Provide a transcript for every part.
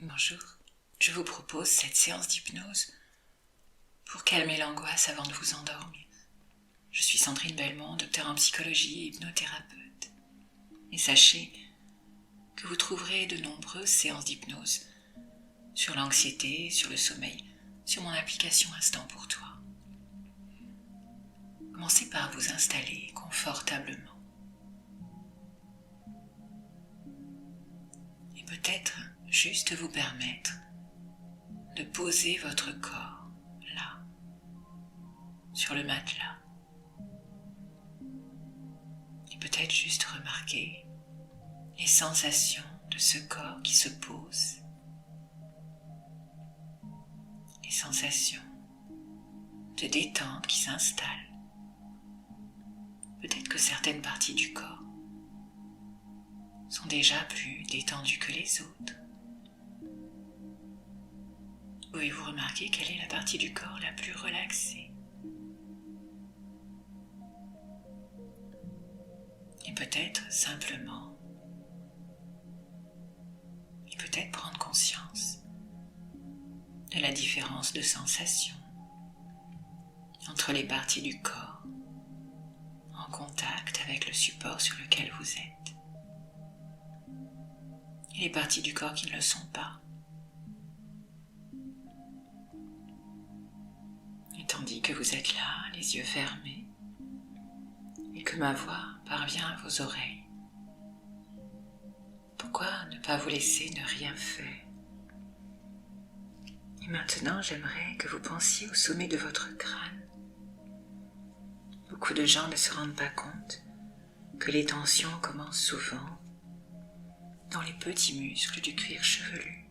Bonjour, je vous propose cette séance d'hypnose pour calmer l'angoisse avant de vous endormir. Je suis Sandrine Belmont, docteur en psychologie et hypnothérapeute. Et sachez que vous trouverez de nombreuses séances d'hypnose sur l'anxiété, sur le sommeil, sur mon application Instant pour toi. Commencez par vous installer confortablement. Et peut-être juste vous permettre de poser votre corps là, sur le matelas. Et peut-être juste remarquer les sensations de ce corps qui se pose, les sensations de détente qui s'installent. Peut-être que certaines parties du corps sont déjà plus détendues que les autres. Pouvez-vous remarquer quelle est la partie du corps la plus relaxée? Et peut-être simplement, et peut-être prendre conscience de la différence de sensation entre les parties du corps en contact avec le support sur lequel vous êtes et les parties du corps qui ne le sont pas. Et tandis que vous êtes là, les yeux fermés, et que ma voix parvient à vos oreilles, pourquoi ne pas vous laisser ne rien faire? Et maintenant, j'aimerais que vous pensiez au sommet de votre crâne. Beaucoup de gens ne se rendent pas compte que les tensions commencent souvent dans les petits muscles du cuir chevelu.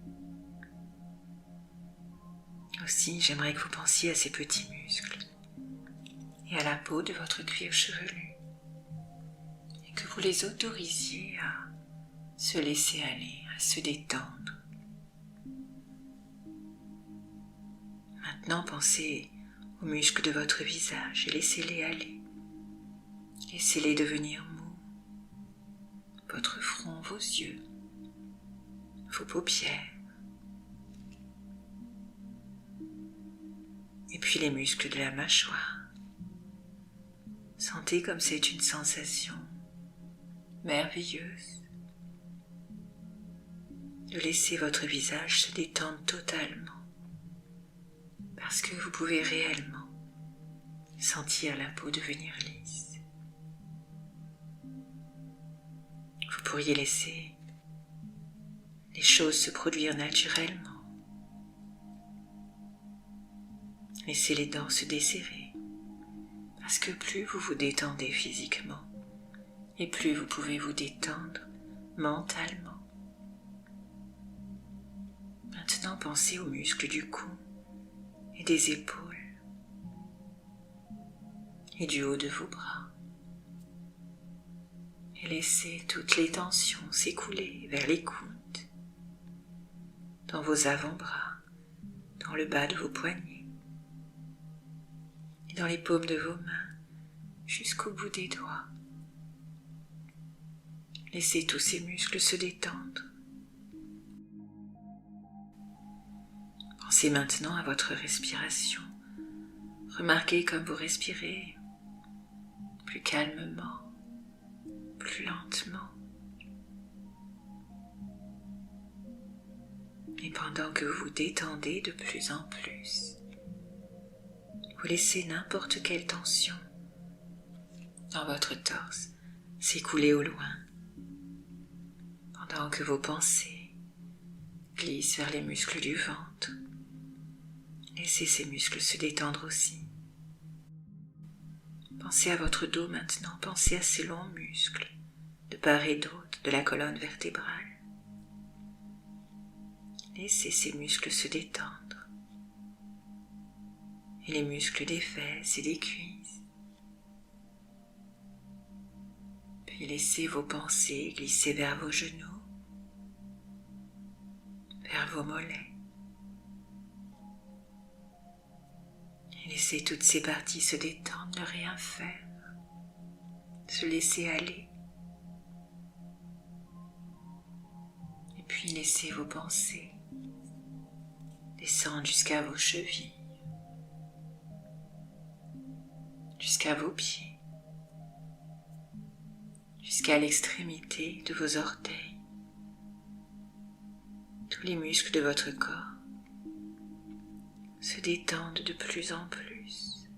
Aussi, j'aimerais que vous pensiez à ces petits muscles et à la peau de votre cuir chevelu et que vous les autorisiez à se laisser aller, à se détendre. Maintenant, pensez aux muscles de votre visage et laissez-les aller. Laissez-les devenir mous. Votre front, vos yeux, vos paupières. Et puis les muscles de la mâchoire. Sentez comme c'est une sensation merveilleuse de laisser votre visage se détendre totalement. Parce que vous pouvez réellement sentir la peau devenir lisse. Vous pourriez laisser les choses se produire naturellement. Laissez les dents se desserrer, parce que plus vous vous détendez physiquement, et plus vous pouvez vous détendre mentalement. Maintenant, pensez aux muscles du cou et des épaules, et du haut de vos bras. Et laissez toutes les tensions s'écouler vers les coudes, dans vos avant-bras, dans le bas de vos poignets, et dans les paumes de vos mains, jusqu'au bout des doigts. Laissez tous ces muscles se détendre. Pensez maintenant à votre respiration. Remarquez comme vous respirez, plus calmement, plus lentement. Et pendant que vous vous détendez de plus en plus, vous laissez n'importe quelle tension dans votre torse s'écouler au loin, pendant que vos pensées glissent vers les muscles du ventre. Laissez ces muscles se détendre aussi. Pensez à votre dos maintenant, pensez à ces longs muscles de part et d'autre de la colonne vertébrale. Laissez ces muscles se détendre. Et les muscles des fesses et des cuisses. Puis laissez vos pensées glisser vers vos genoux, vers vos mollets. Et laissez toutes ces parties se détendre, ne rien faire, se laisser aller. Et puis laissez vos pensées descendent jusqu'à vos chevilles, jusqu'à vos pieds, jusqu'à l'extrémité de vos orteils. Tous les muscles de votre corps se détendent de plus en plus.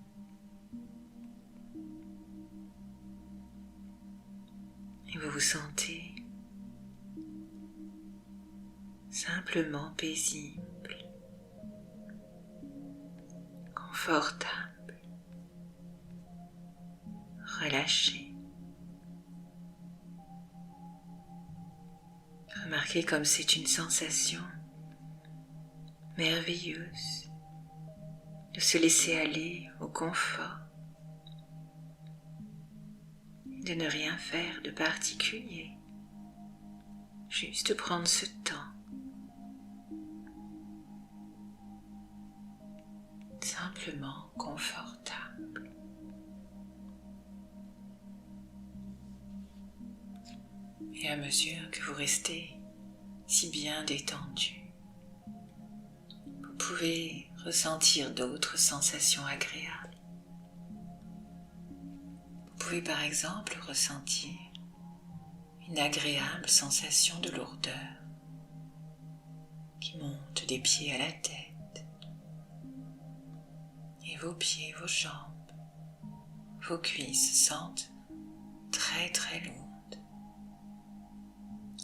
Et vous vous sentez simplement paisible, confortable, relâché. Remarquez comme c'est une sensation merveilleuse de se laisser aller au confort et de ne rien faire de particulier, juste prendre ce temps, simplement confortable. Et à mesure que vous restez si bien détendu, vous pouvez ressentir d'autres sensations agréables. Vous pouvez par exemple ressentir une agréable sensation de lourdeur qui monte des pieds à la tête, et vos pieds, vos jambes, vos cuisses se sentent très très lourdes.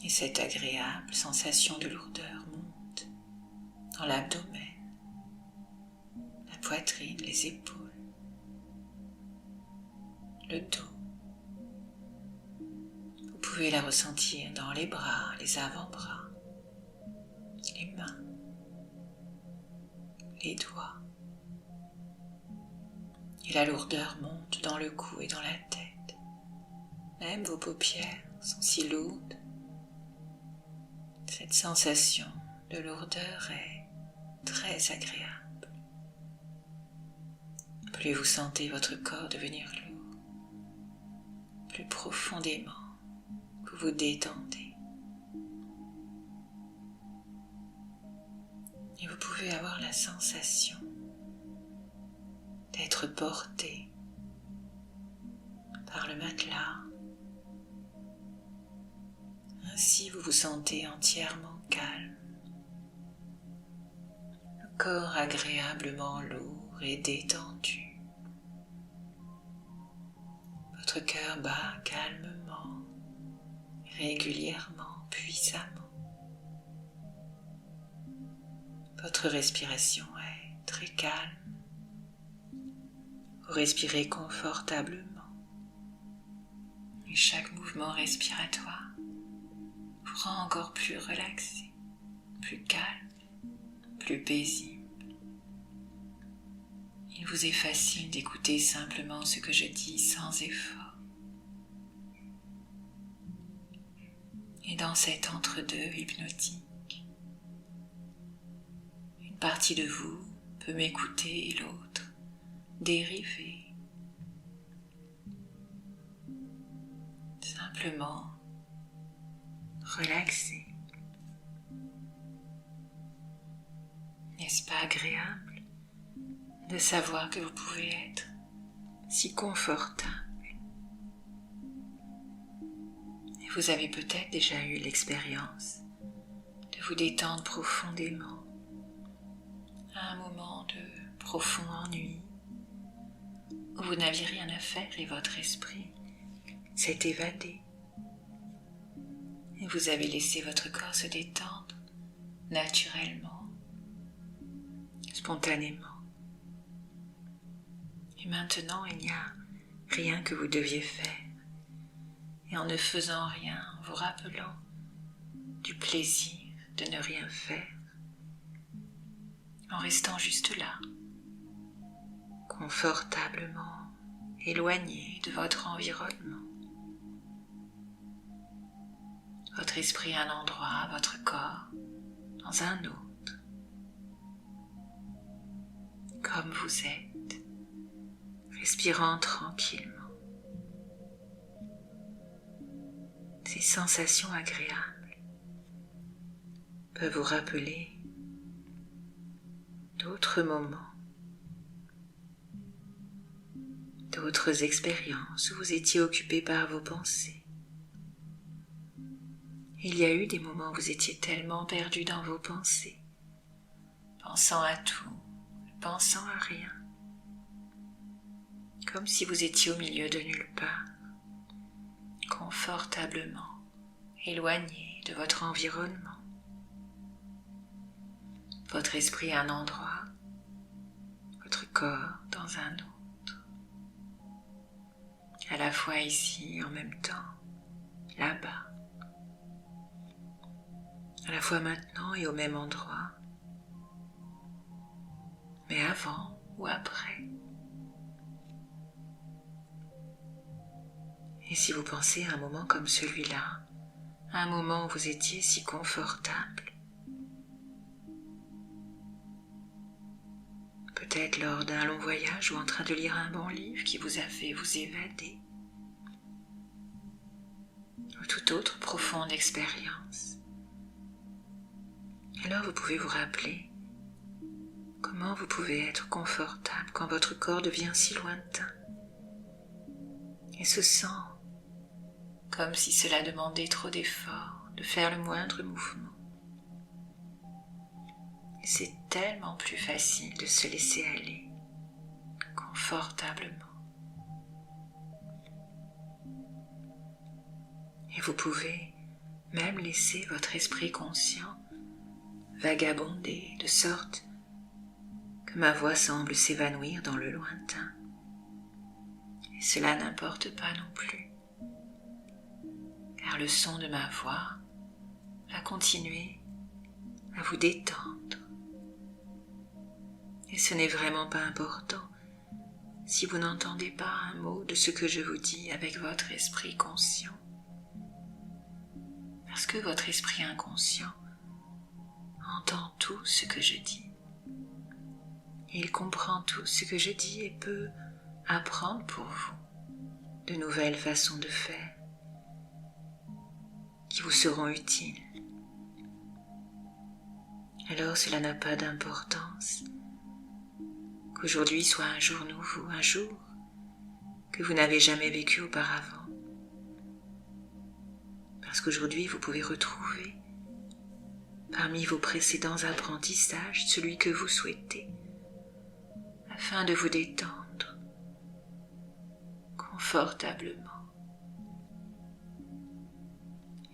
Et cette agréable sensation de lourdeur monte dans l'abdomen, la poitrine, les épaules, le dos. Vous pouvez la ressentir dans les bras, les avant-bras, les mains, les doigts. Et la lourdeur monte dans le cou et dans la tête. Même vos paupières sont si lourdes. Cette sensation de lourdeur est très agréable. Plus vous sentez votre corps devenir lourd, plus profondément vous vous détendez. Et vous pouvez avoir la sensation d'être porté par le matelas. Ainsi vous vous sentez entièrement calme, le corps agréablement lourd et détendu. Votre cœur bat calmement, régulièrement, puissamment. Votre respiration est très calme. Vous respirez confortablement et chaque mouvement respiratoire vous rend encore plus relaxé, plus calme, plus paisible. Il vous est facile d'écouter simplement ce que je dis sans effort. Et dans cet entre-deux hypnotique, une partie de vous peut m'écouter et l'autre dériver. Simplement relaxé. N'est-ce pas agréable de savoir que vous pouvez être si confortable? Et vous avez peut-être déjà eu l'expérience de vous détendre profondément à un moment de profond ennui où vous n'aviez rien à faire et votre esprit s'est évadé. Et vous avez laissé votre corps se détendre naturellement, spontanément. Et maintenant, il n'y a rien que vous deviez faire. Et en ne faisant rien, en vous rappelant du plaisir de ne rien faire, en restant juste là, confortablement éloigné de votre environnement. Votre esprit à un endroit, votre corps dans un autre. Comme vous êtes, respirant tranquillement. Ces sensations agréables peuvent vous rappeler d'autres moments, d'autres expériences où vous étiez occupé par vos pensées. Il y a eu des moments où vous étiez tellement perdu dans vos pensées, pensant à tout, pensant à rien, comme si vous étiez au milieu de nulle part, confortablement éloigné de votre environnement. Votre esprit à un endroit, votre corps dans un autre, à la fois ici et en même temps, là-bas, à la fois maintenant et au même endroit, mais avant ou après. Et si vous pensez à un moment comme celui-là, un moment où vous étiez si confortable, peut-être lors d'un long voyage ou en train de lire un bon livre qui vous a fait vous évader, ou toute autre profonde expérience. Alors vous pouvez vous rappeler comment vous pouvez être confortable quand votre corps devient si lointain et se sent comme si cela demandait trop d'efforts de faire le moindre mouvement. Et c'est tellement plus facile de se laisser aller confortablement. Et vous pouvez même laisser votre esprit conscient vagabonder de sorte que ma voix semble s'évanouir dans le lointain. Et cela n'importe pas non plus, car le son de ma voix va continuer à vous détendre. Et ce n'est vraiment pas important si vous n'entendez pas un mot de ce que je vous dis avec votre esprit conscient. Parce que votre esprit inconscient entend tout ce que je dis. Il comprend tout ce que je dis et peut apprendre pour vous de nouvelles façons de faire qui vous seront utiles. Alors cela n'a pas d'importance qu'aujourd'hui soit un jour nouveau, un jour que vous n'avez jamais vécu auparavant. Parce qu'aujourd'hui vous pouvez retrouver parmi vos précédents apprentissages celui que vous souhaitez afin de vous détendre confortablement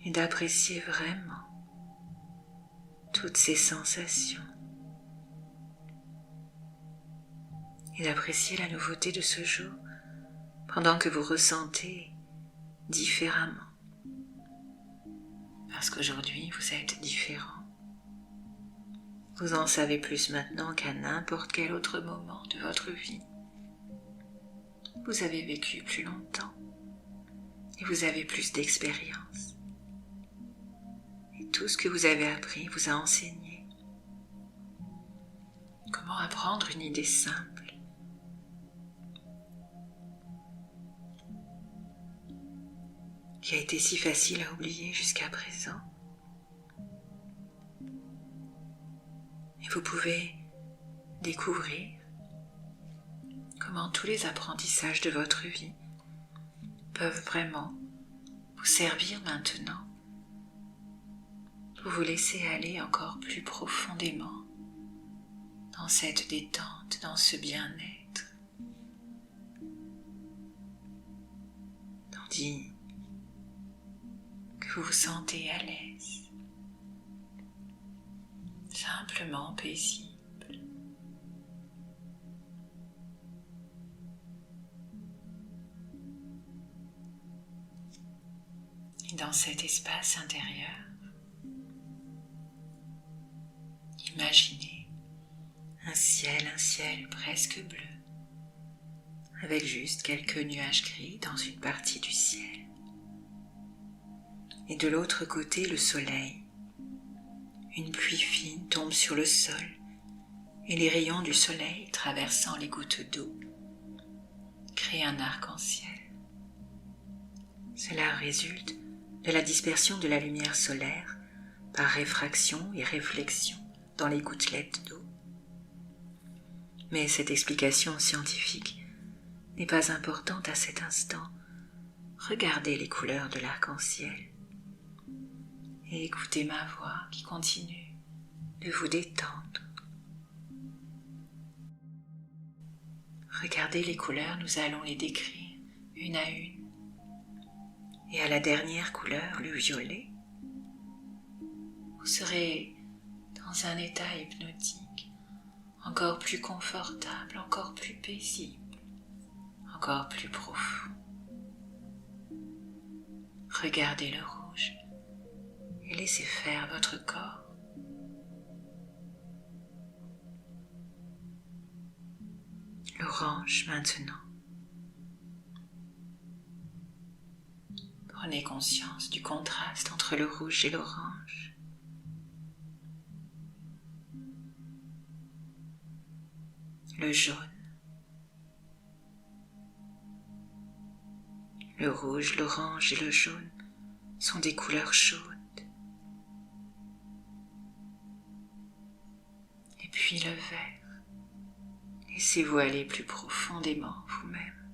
et d'apprécier vraiment toutes ces sensations et d'apprécier la nouveauté de ce jour pendant que vous ressentez différemment. Parce qu'aujourd'hui vous êtes différent. Vous en savez plus maintenant qu'à n'importe quel autre moment de votre vie. Vous avez vécu plus longtemps et vous avez plus d'expérience. Et tout ce que vous avez appris vous a enseigné comment apprendre une idée simple. Qui a été si facile à oublier jusqu'à présent. Et vous pouvez découvrir comment tous les apprentissages de votre vie peuvent vraiment vous servir maintenant pour vous laisser aller encore plus profondément dans cette détente, dans ce bien-être. Tandis que vous vous sentez à l'aise, simplement paisible. Et dans cet espace intérieur, imaginez un ciel presque bleu, avec juste quelques nuages gris dans une partie du ciel. Et de l'autre côté, le soleil. Une pluie fine tombe sur le sol et les rayons du soleil traversant les gouttes d'eau créent un arc-en-ciel. Cela résulte de la dispersion de la lumière solaire par réfraction et réflexion dans les gouttelettes d'eau. Mais cette explication scientifique n'est pas importante à cet instant. Regardez les couleurs de l'arc-en-ciel et écoutez ma voix qui continue de vous détendre. Regardez les couleurs, nous allons les décrire une à une. Et à la dernière couleur, le violet, vous serez dans un état hypnotique encore plus confortable, encore plus paisible, encore plus profond. Regardez le rouge et laissez faire votre corps. L'orange maintenant. Prenez conscience du contraste entre le rouge et l'orange. Le jaune. Le rouge, l'orange et le jaune sont des couleurs chaudes. Et puis le vert. Laissez-vous aller plus profondément vous-même.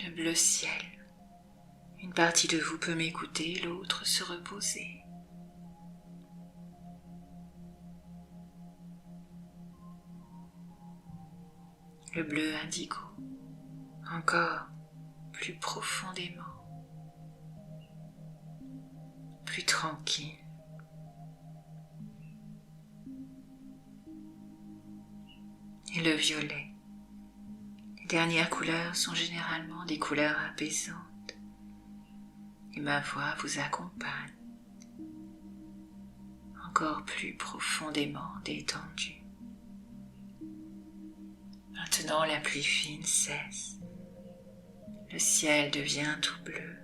Le bleu ciel. Une partie de vous peut m'écouter, l'autre se reposer. Le bleu indigo. Encore plus profondément. Plus tranquille. Et le violet. Les dernières couleurs sont généralement des couleurs apaisantes. Et ma voix vous accompagne. Encore plus profondément détendue. Maintenant, la pluie fine cesse. Le ciel devient tout bleu.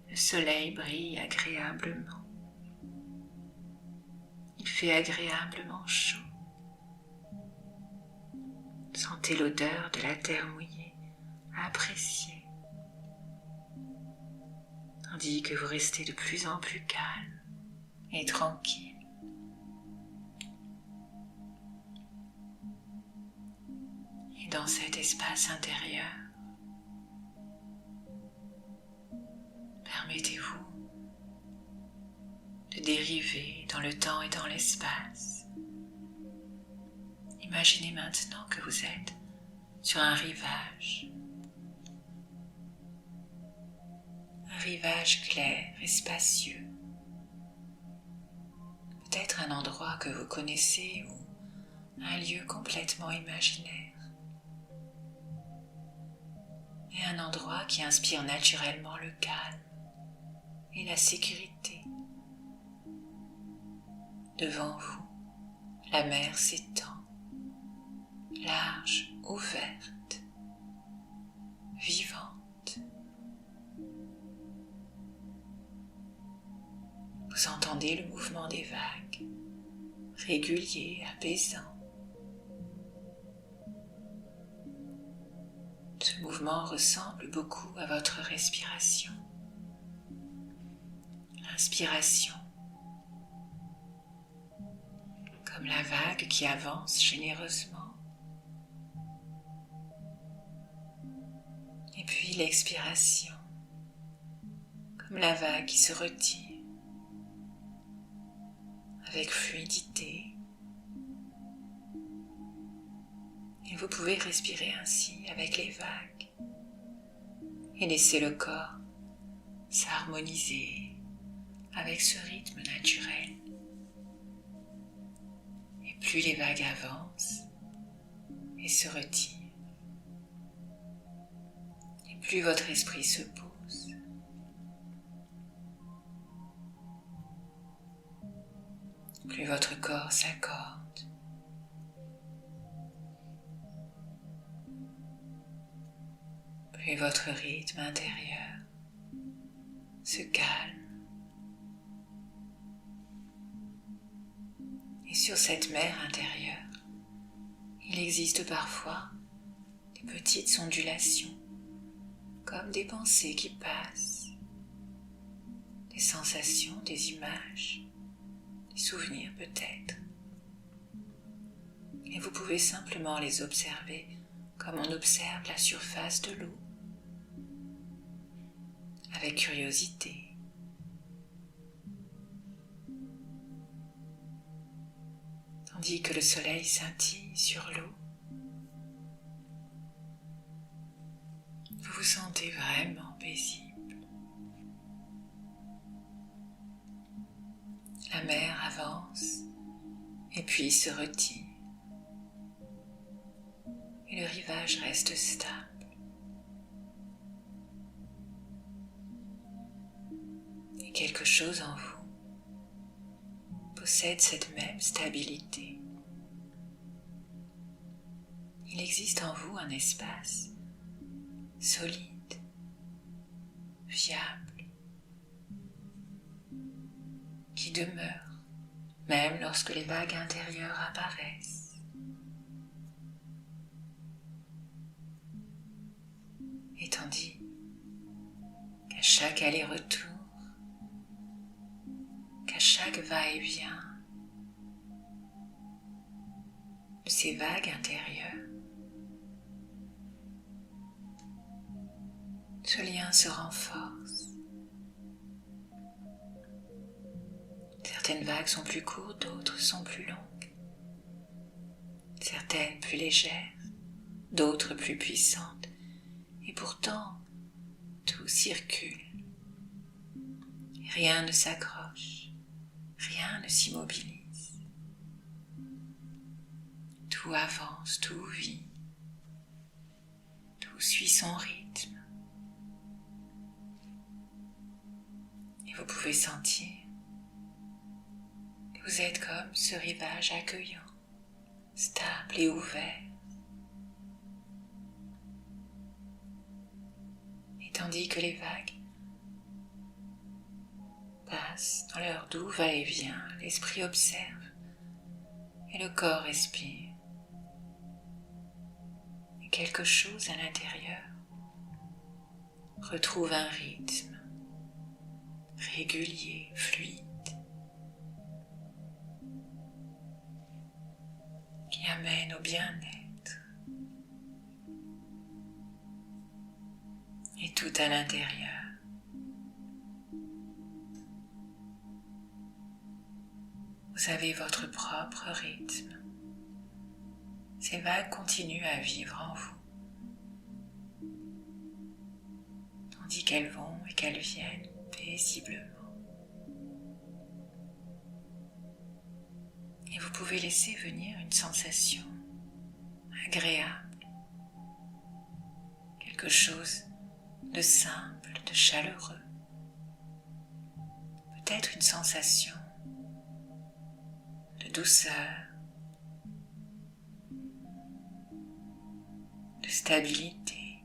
Le soleil brille agréablement. Il fait agréablement chaud. Sentez l'odeur de la terre mouillée, appréciez. Tandis que vous restez de plus en plus calme et tranquille. Et dans cet espace intérieur, permettez-vous de dériver dans le temps et dans l'espace. Imaginez maintenant que vous êtes sur un rivage clair et spacieux. Peut-être un endroit que vous connaissez ou un lieu complètement imaginaire. Et un endroit qui inspire naturellement le calme et la sécurité. Devant vous, la mer s'étend, large, ouverte, vivante. Vous entendez le mouvement des vagues, régulier, apaisant. Ce mouvement ressemble beaucoup à votre respiration. L'inspiration, comme la vague qui avance généreusement. Et puis l'expiration, comme la vague qui se retire avec fluidité. Et vous pouvez respirer ainsi avec les vagues et laisser le corps s'harmoniser avec ce rythme naturel. Et plus les vagues avancent et se retirent, et plus votre esprit se pose. Plus votre corps s'accorde. Plus votre rythme intérieur se calme. Et sur cette mer intérieure, il existe parfois des petites ondulations, comme des pensées qui passent, des sensations, des images, des souvenirs peut-être. Et vous pouvez simplement les observer comme on observe la surface de l'eau, avec curiosité. Tandis que le soleil scintille sur l'eau, vous vous sentez vraiment paisible. La mer avance et puis se retire. Et le rivage reste stable. Et quelque chose en vous possède cette même stabilité. Il existe en vous un espace solide, fiable, qui demeure même lorsque les vagues intérieures apparaissent. Et tandis qu'à chaque aller-retour, qu'à chaque va-et-vient de ces vagues intérieures, ce lien se renforce. Certaines vagues sont plus courtes, d'autres sont plus longues. Certaines plus légères, d'autres plus puissantes. Et pourtant, tout circule. Rien ne s'accroche, rien ne s'immobilise. Tout avance, tout vit, tout suit son rythme. Et vous pouvez sentir que vous êtes comme ce rivage accueillant, stable et ouvert. Et tandis que les vagues passent dans leur doux va-et-vient, l'esprit observe et le corps respire. Et quelque chose à l'intérieur retrouve un rythme régulier, fluide, qui amène au bien-être. Et tout à l'intérieur vous avez votre propre rythme. Ces vagues continuent à vivre en vous, tandis qu'elles vont et qu'elles viennent paisiblement. Et vous pouvez laisser venir une sensation agréable, quelque chose de simple, de chaleureux, peut-être une sensation de douceur, de stabilité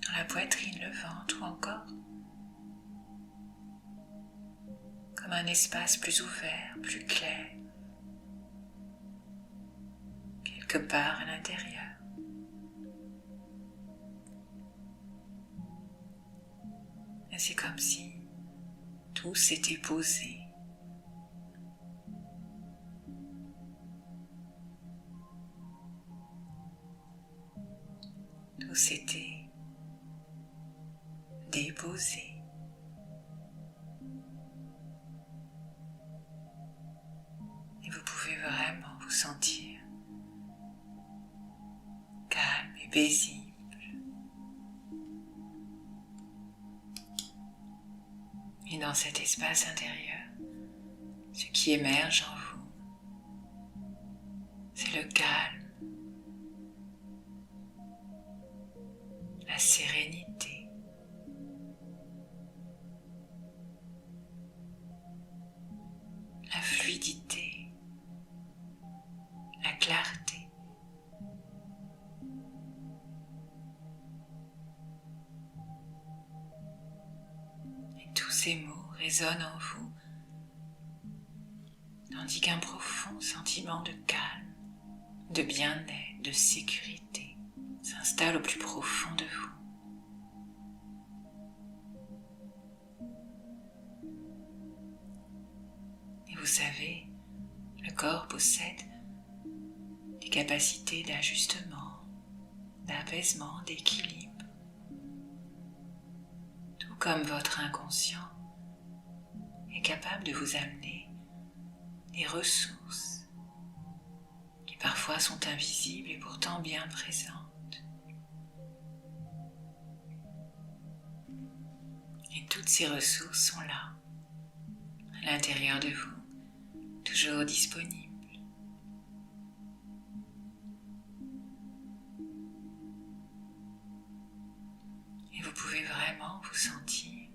dans la poitrine, le ventre ou encore comme un espace plus ouvert, plus clair, quelque part à l'intérieur. Et c'est comme si tout s'était posé. Tout s'était déposé. Et vous pouvez vraiment vous sentir calme et paisible. Et dans cet espace intérieur, ce qui émerge en vous, c'est le calme, la sérénité, la fluidité, la clarté. Et tous ces mots résonnent en vous, tandis qu'un profond sentiment de calme, de bien-être, de sécurité s'installe au plus profond de vous. vous savez, le corps possède des capacités d'ajustement, d'apaisement, d'équilibre, tout comme votre inconscient est capable de vous amener des ressources qui parfois sont invisibles et pourtant bien présentes. Et toutes ces ressources sont là, à l'intérieur de vous, toujours disponibles. Et vous pouvez vraiment vous sentir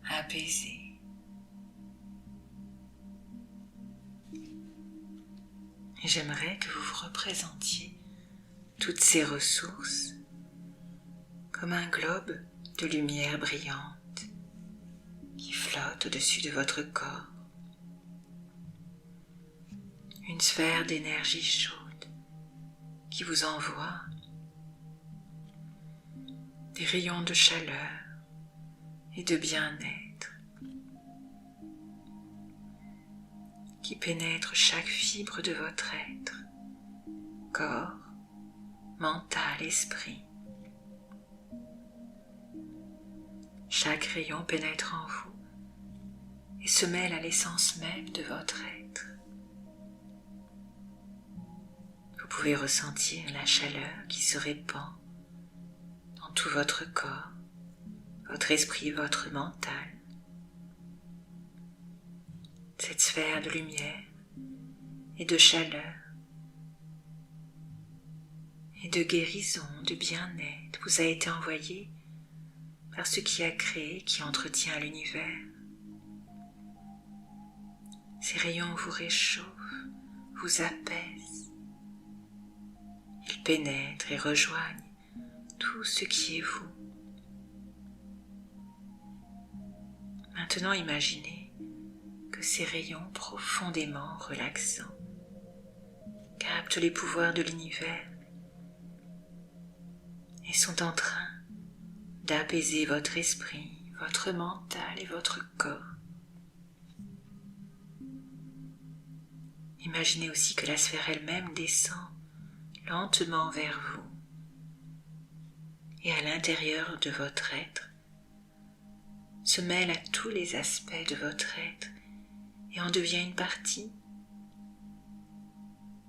apaisé. Et j'aimerais que vous vous représentiez toutes ces ressources comme un globe de lumière brillante qui flotte au-dessus de votre corps. Une sphère d'énergie chaude qui vous envoie des rayons de chaleur et de bien-être qui pénètrent chaque fibre de votre être, corps, mental, esprit. Chaque rayon pénètre en vous et se mêle à l'essence même de votre être. Vous pouvez ressentir la chaleur qui se répand dans tout votre corps, votre esprit, votre mental. Cette sphère de lumière et de chaleur et de guérison, de bien-être vous a été envoyée par ce qui a créé, qui entretient l'univers. Ces rayons vous réchauffent, vous apaisent. Ils pénètrent et rejoignent tout ce qui est vous. Maintenant, imaginez que ces rayons profondément relaxants captent les pouvoirs de l'univers et sont en train d'apaiser votre esprit, votre mental et votre corps. Imaginez aussi que la sphère elle-même descend lentement vers vous et à l'intérieur de votre être se mêle à tous les aspects de votre être et en devient une partie,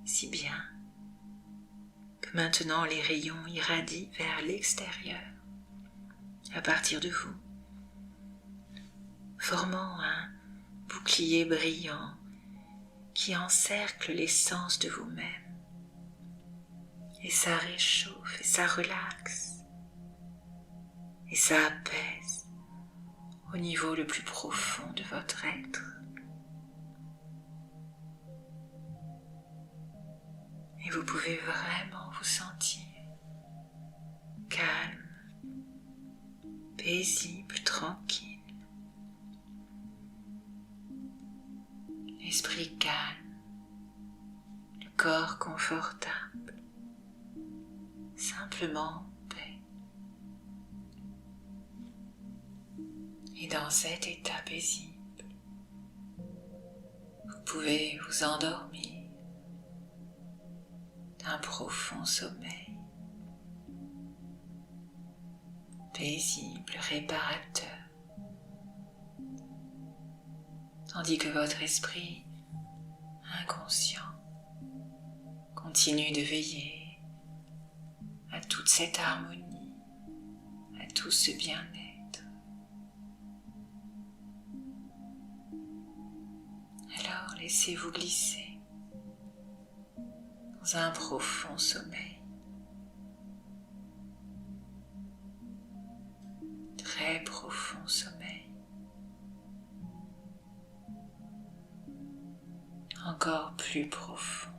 si bien que maintenant les rayons irradient vers l'extérieur à partir de vous, formant un bouclier brillant qui encercle l'essence de vous-même. Et ça réchauffe, et ça relaxe, et ça apaise au niveau le plus profond de votre être. Et vous pouvez vraiment vous sentir calme, paisible, tranquille. L'esprit calme, le corps confortable, simplement paix. Et dans cet état paisible, vous pouvez vous endormir d'un profond sommeil, paisible, réparateur, tandis que votre esprit inconscient continue de veiller à toute cette harmonie, à tout ce bien-être. Alors laissez-vous glisser dans un profond sommeil, très profond sommeil, encore plus profond.